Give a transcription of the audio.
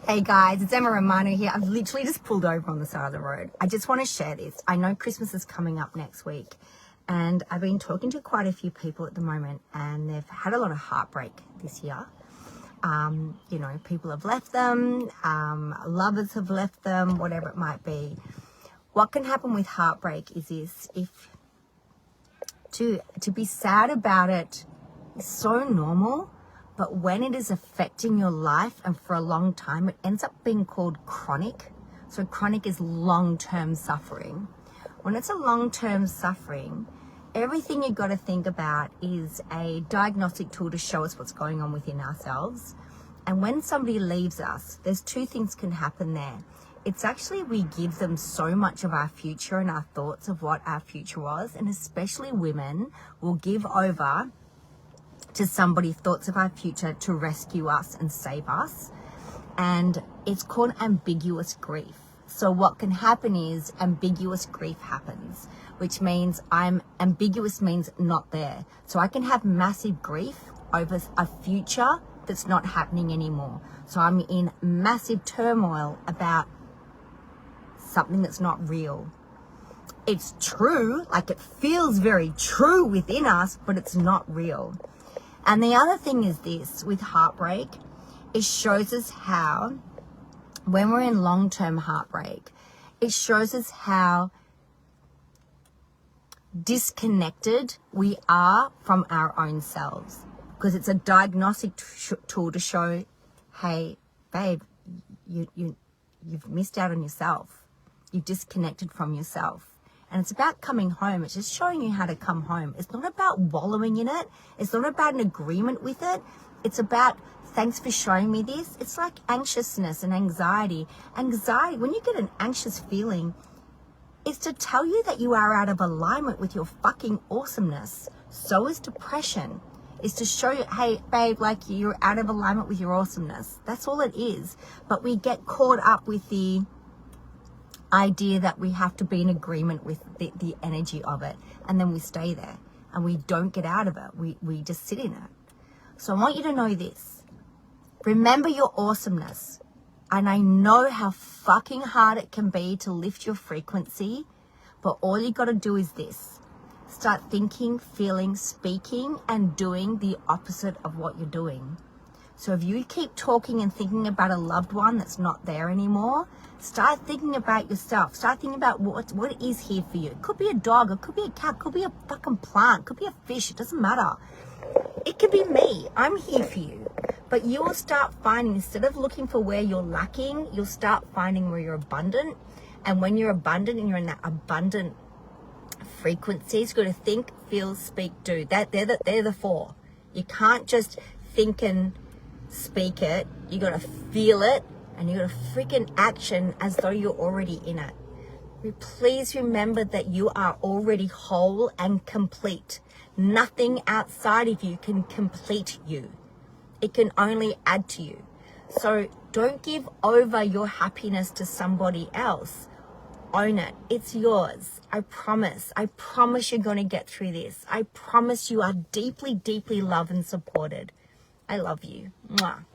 Hey guys, it's Emma Romano here. I've literally just pulled over on the side of the road. I just want to share this. I know Christmas is coming up next week, and I've been talking to quite a few people at the moment, and they've had a lot of heartbreak this year. People have left them, lovers have left them, whatever it might be. What can happen with heartbreak is this: if to be sad about it is so normal. But when it is affecting your life and for a long time, it ends up being called chronic. So chronic is long-term suffering. When it's a long-term suffering, everything you've got to think about is a diagnostic tool to show us what's going on within ourselves. And when somebody leaves us, there's two things can happen there. It's actually we give them so much of our future and our thoughts of what our future was. And especially women will give over to somebody thoughts of our future to rescue us and save us. And it's called ambiguous grief. So what can happen is ambiguous grief happens, which means ambiguous means not there. So I can have massive grief over a future that's not happening anymore. So I'm in massive turmoil about something that's not real. It's true, like it feels very true within us, but it's not real. And the other thing is this, with heartbreak, it shows us how, when we're in long-term heartbreak, it shows us how disconnected we are from our own selves. Because it's a diagnostic tool to show, hey, babe, you've missed out on yourself. You've disconnected from yourself. And it's about coming home. It's just showing you how to come home. It's not about wallowing in it. It's not about an agreement with it. It's about, thanks for showing me this. It's like anxiousness and anxiety. Anxiety, when you get an anxious feeling, it's to tell you that you are out of alignment with your fucking awesomeness. So is depression. It's to show you, hey, babe, like you're out of alignment with your awesomeness. That's all it is. But we get caught up with the idea that we have to be in agreement with the energy of it, and then we stay there and we don't get out of it. We just sit in it. So I want you to know this: remember your awesomeness. And I know how fucking hard it can be to lift your frequency, but all you got to do is this: start thinking, feeling, speaking, and doing the opposite of what you're doing. So if you keep talking and thinking about a loved one that's not there anymore, start thinking about yourself. Start thinking about what is here for you. It could be a dog, it could be a cat, it could be a fucking plant, it could be a fish, it doesn't matter. It could be me. I'm here for you. But you will start finding, instead of looking for where you're lacking, you'll start finding where you're abundant. And when you're abundant and you're in that abundant frequency, you've got to think, feel, speak, do. They're the four. You can't just think and speak it. You got to feel it, and you got to freaking action as though you're already in it. Please remember that you are already whole and complete. Nothing outside of you can complete you. It can only add to you. So don't give over your happiness to somebody else. Own it. It's yours. I promise. I promise you're going to get through this. I promise you are deeply, deeply loved and supported. I love you. Mwah.